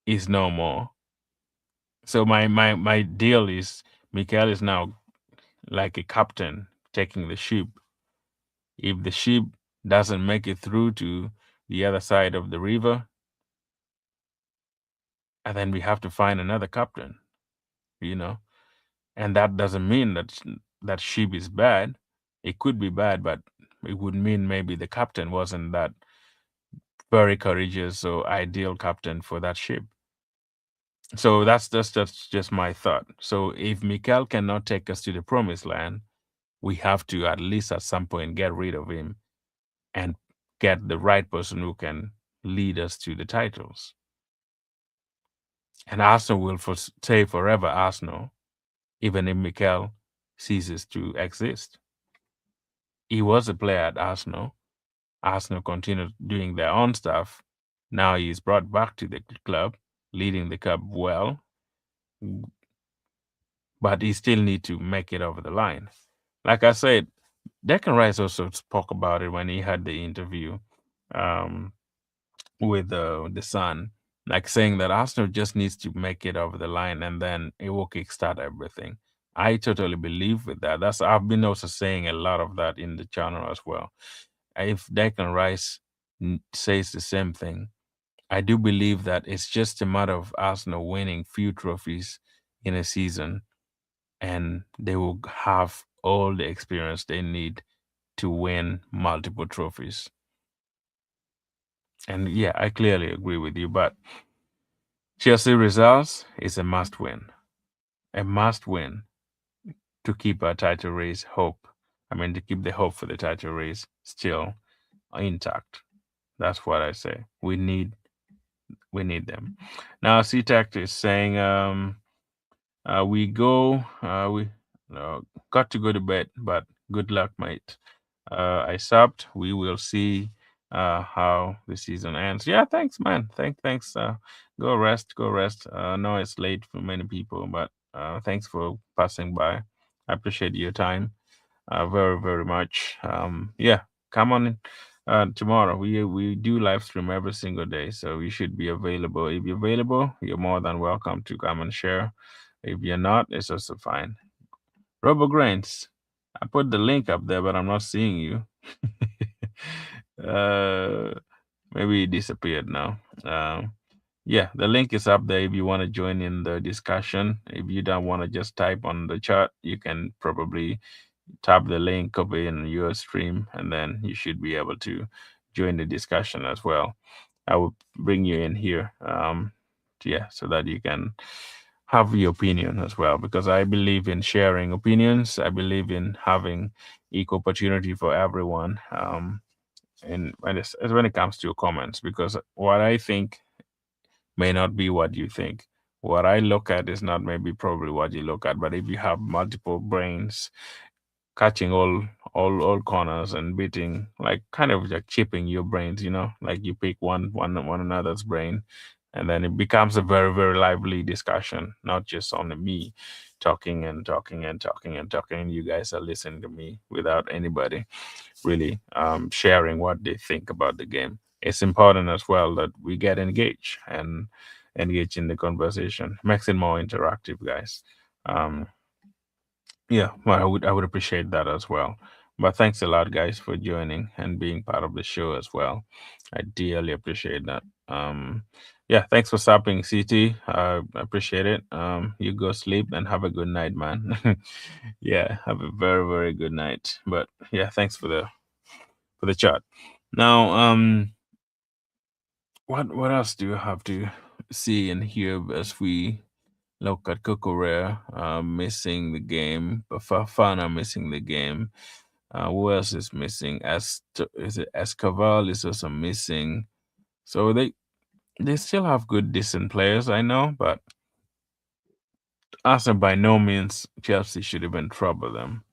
Speaker 1: is no more. So my deal is Mikel is now like a captain taking the ship. If the ship doesn't make it through to the other side of the river, and then we have to find another captain, you know. And that doesn't mean that ship is bad. It could be bad, but it would mean maybe the captain wasn't that very courageous or ideal captain for that ship. So that's just my thought. So if Mikel cannot take us to the promised land, we have to at least at some point get rid of him and get the right person who can lead us to the titles. And Arsenal will stay forever Arsenal, even if Mikel ceases to exist. He was a player at Arsenal. Arsenal continued doing their own stuff. Now he's brought back to the club, leading the club well, but he still need to make it over the line. Like I said, Declan Rice also spoke about it when he had the interview with the Sun, like saying that Arsenal just needs to make it over the line and then it will kickstart everything. I totally believe with that. I've been also saying a lot of that in the channel as well. If Declan Rice says the same thing, I do believe that it's just a matter of Arsenal winning few trophies in a season, and they will have all the experience they need to win multiple trophies. And yeah, I clearly agree with you, but Chelsea results is a must win. A must win to keep our title race hope. I mean, to keep the hope for the title race still intact. That's what I say. We need them. Now, CTAC is saying, we go, we got to go to bed, but good luck, mate. I subbed. We will see how the season ends. Yeah, thanks, man. Thanks. Go rest. Go rest. I know it's late for many people, but thanks for passing by. I appreciate your time very very much. Yeah, come on in, tomorrow. We do live stream every single day, so you should be available. If you're available, you're more than welcome to come and share. If you're not, it's also fine. Robo Grains, I put the link up there, but I'm not seeing you. uh, maybe it disappeared now. Yeah, the link is up there if you want to join in the discussion. If you don't want to just type on the chat, you can probably tap the link, copy in your stream, and then you should be able to join the discussion as well. I will bring you in here, yeah, so that you can have your opinion as well, because I believe in sharing opinions. I believe in having equal opportunity for everyone, and when it comes to comments, because what I think may not be what you think. What I look at is not maybe probably what you look at, but if you have multiple brains catching all corners and beating, like kind of like chipping your brains, like you pick one another's brain, and then it becomes a very very lively discussion, not just only me talking and talking and talking and talking, and you guys are listening to me without anybody really sharing what they think about the game. It's important as well that we get engaged and engage in the conversation, makes it more interactive, guys. um yeah, well, I would appreciate that as well. But thanks a lot, guys, for joining and being part of the show as well. I dearly appreciate that. Yeah, thanks for stopping, CT. I appreciate it. You go sleep and have a good night, man. Yeah, have a very very good night. But yeah, thanks for the chat. Now, what else do you have to see and hear as we look at Kokorea missing the game, Bafana missing the game. Who else is missing? Is it Escoval is also missing. So they still have good, decent players, I know, but Arsenal by no means Chelsea should even trouble them.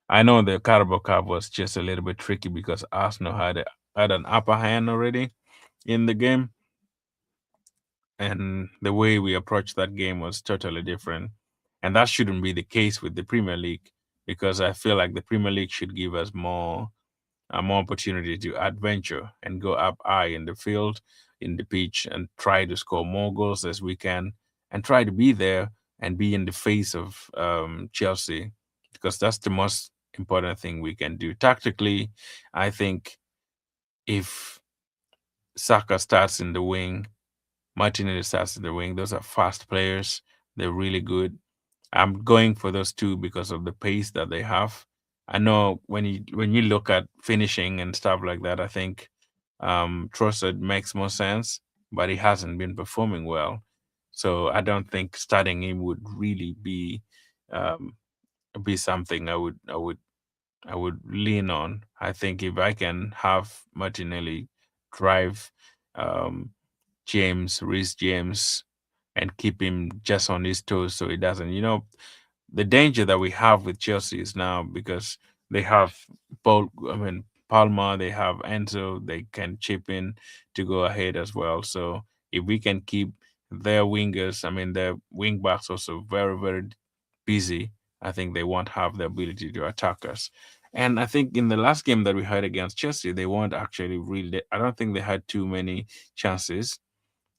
Speaker 1: I know the Carabao Cup was just a little bit tricky because Arsenal had an upper hand already in the game, and the way we approached that game was totally different. And that shouldn't be the case with the Premier League, because I feel like the Premier League should give us more opportunity to adventure and go up high in the field, in the pitch, and try to score more goals as we can, and try to be there and be in the face of Chelsea, because that's the most important thing we can do tactically. I think if Saka starts in the wing, Martinelli starts in the wing. Those are fast players. They're really good. I'm going for those two because of the pace that they have. I know when you look at finishing and stuff like that, I think Trossard makes more sense, but he hasn't been performing well. So I don't think starting him would really um, be something I would lean on. I think if I can have Martinelli drive um, Reece James, and keep him just on his toes so he doesn't. The danger that we have with Chelsea is now because they have Palmer, they have Enzo, they can chip in to go ahead as well. So if we can keep their wingers, their wing backs also very, very busy, I think they won't have the ability to attack us. And I think in the last game that we had against Chelsea, they weren't actually really. I don't think they had too many chances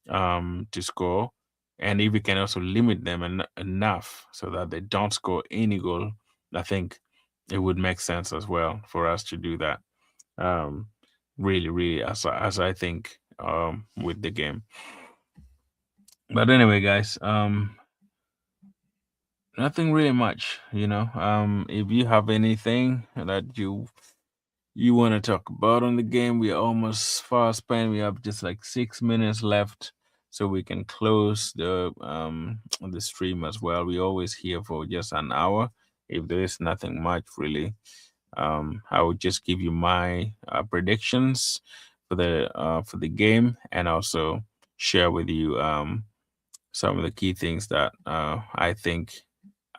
Speaker 1: to score, and if we can also limit them enough so that they don't score any goal, I think it would make sense as well for us to do that. Um, really, really, as I think with the game. But anyway, guys, nothing really much. If you have anything that you want to talk about on the game, we are almost far spent. We have just like 6 minutes left, so we can close the stream as well. We always here for just an hour if there is nothing much really. I will just give you my predictions for the game, and also share with you some of the key things that I think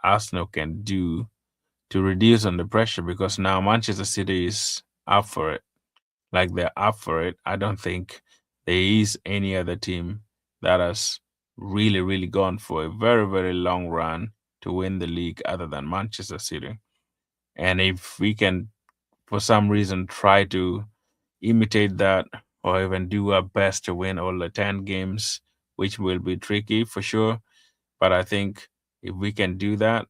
Speaker 1: Arsenal can do to reduce under pressure, because now Manchester City is up for it. Like, they're up for it. I don't think there is any other team that has really, really gone for a very, very long run to win the league other than Manchester City. And if we can, for some reason, try to imitate that, or even do our best to win all the 10 games, which will be tricky for sure. But I think if we can do that,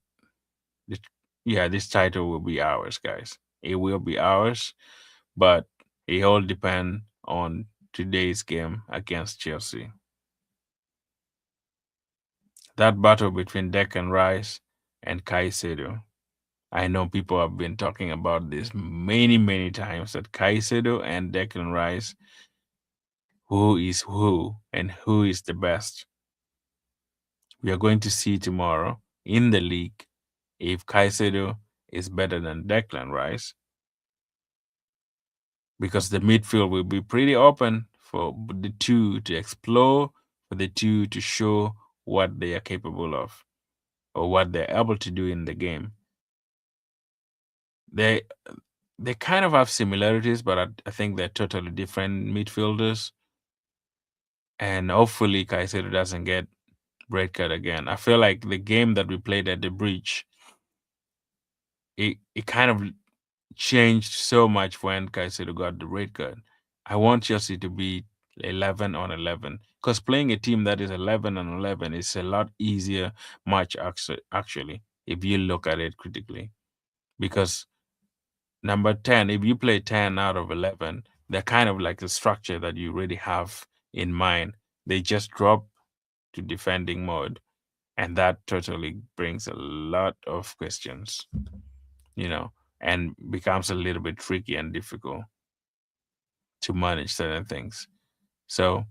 Speaker 1: this, yeah, this title will be ours, guys. It will be ours, but it all depends on today's game against Chelsea. That battle between Declan Rice and Caicedo. I know people have been talking about this many, many times, that Caicedo and Declan Rice, who is who and who is the best. We are going to see tomorrow in the league if Caicedo is better than Declan Rice, because the midfield will be pretty open for the two to explore, for the two to show what they are capable of, or what they're able to do in the game. They they kind of have similarities, but I think they're totally different midfielders. And hopefully Caicedo doesn't get red card again. I feel like the game that we played at the bridge, it kind of changed so much when Caicedo got the red card. I want Chelsea to be 11 on 11, because playing a team that is 11 on 11 is a lot easier match, actually, if you look at it critically. Because number 10, if you play 10 out of 11, they're kind of like the structure that you already have in mind. They just drop to defending mode, and that totally brings a lot of questions, you know, and becomes a little bit tricky and difficult to manage certain things. So,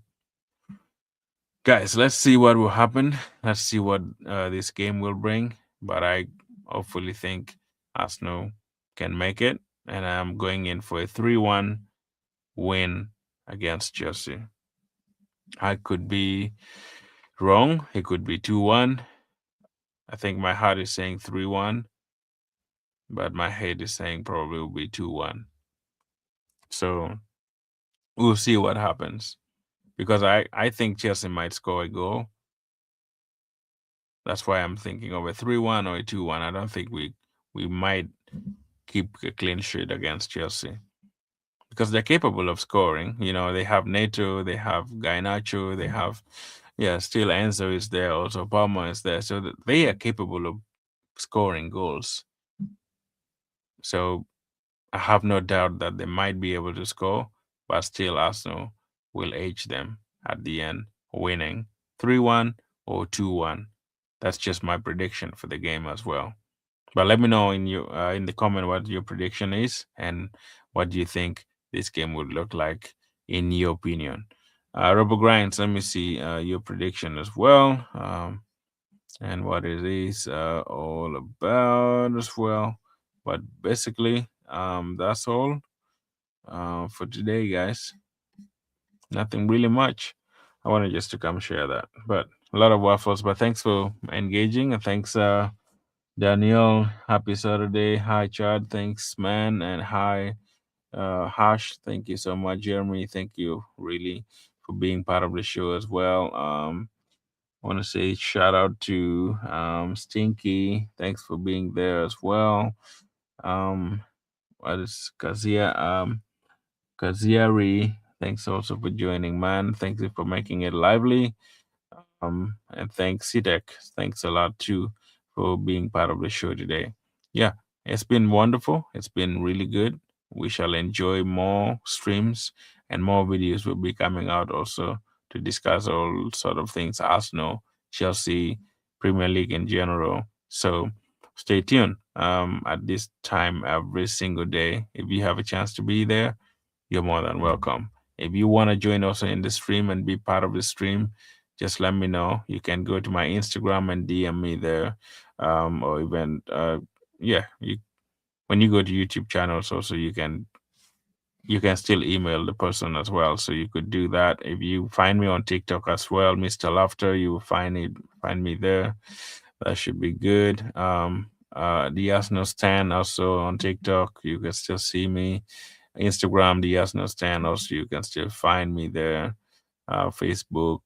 Speaker 1: guys, let's see what will happen. Let's see what this game will bring. But I hopefully think Arsenal can make it, and I'm going in for a 3-1 win against Chelsea. I could be wrong. It could be 2-1. I think my heart is saying 3-1, but my head is saying probably will be 2-1. So we'll see what happens, because I think Chelsea might score a goal. That's why I'm thinking of a 3-1 or a 2-1. I don't think we might keep a clean sheet against Chelsea, because they're capable of scoring. You know, they have Neto, they have Garnacho, they have, yeah, still Enzo is there, also Palmer is there, so they are capable of scoring goals. So I have no doubt that they might be able to score, but still Arsenal will edge them at the end, winning 3-1 or 2-1. That's just my prediction for the game as well. But let me know in the comment what your prediction is, and what do you think this game would look like in your opinion. Robo Grinds, let me see your prediction as well, and what it is all about as well. But basically, that's all for today, guys. Nothing really much. I wanted just to come share that, but a lot of waffles. But thanks for engaging, and thanks, Daniel. Happy Saturday. Hi, Chad. Thanks, man, and hi, Hash. Thank you so much, Jeremy. Thank you really for being part of the show as well. I want to say shout out to Stinky. Thanks for being there as well. What is Kazia? Kaziari, thanks also for joining, man. Thank you for making it lively. And thanks, Sidek. Thanks a lot too for being part of the show today. Yeah, it's been wonderful. It's been really good. We shall enjoy more streams, and more videos will be coming out also to discuss all sort of things: Arsenal, Chelsea, Premier League in general. So stay tuned. At this time every single day, if you have a chance to be there, you're more than welcome. If you want to join also in the stream and be part of the stream, just let me know. You can go to my Instagram and DM me there, or even yeah, when you go to YouTube channels, also you can still email the person as well. So you could do that. If you find me on TikTok as well, Mr. Laughter, you will find me there. That should be good. The Arsenal Stand also on TikTok, you can still see me. Instagram, the Arsenal Stand, also you can still find me there. Facebook,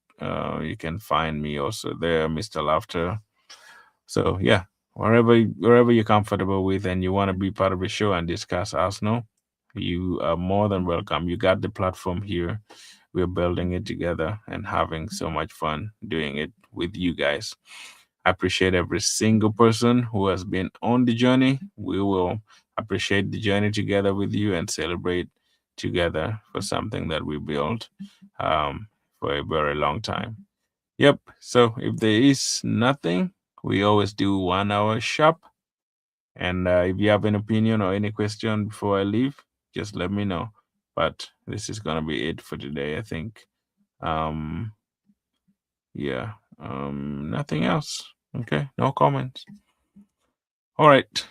Speaker 1: you can find me also there, Mr. Laughter. So yeah, wherever you're comfortable with and you want to be part of the show and discuss Arsenal, you are more than welcome. You got the platform here. We're building it together and having so much fun doing it with you guys. I appreciate every single person who has been on the journey. We will appreciate the journey together with you and celebrate together for something that we built for a very long time. Yep. So if there is nothing, we always do 1 hour shop. And if you have an opinion or any question before I leave, just let me know. But this is gonna be it for today, I think. Um, yeah. Nothing else. Okay. No comments. All right.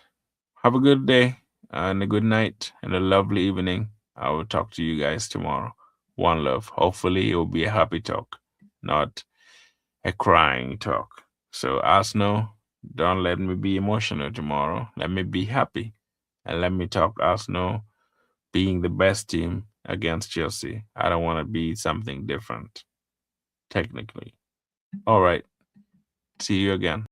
Speaker 1: Have a good day and a good night and a lovely evening. I will talk to you guys tomorrow. One love. Hopefully, it will be a happy talk, not a crying talk. So, Arsenal, don't let me be emotional tomorrow. Let me be happy. And let me talk Arsenal being the best team against Chelsea. I don't want to be something different, technically. All right. See you again.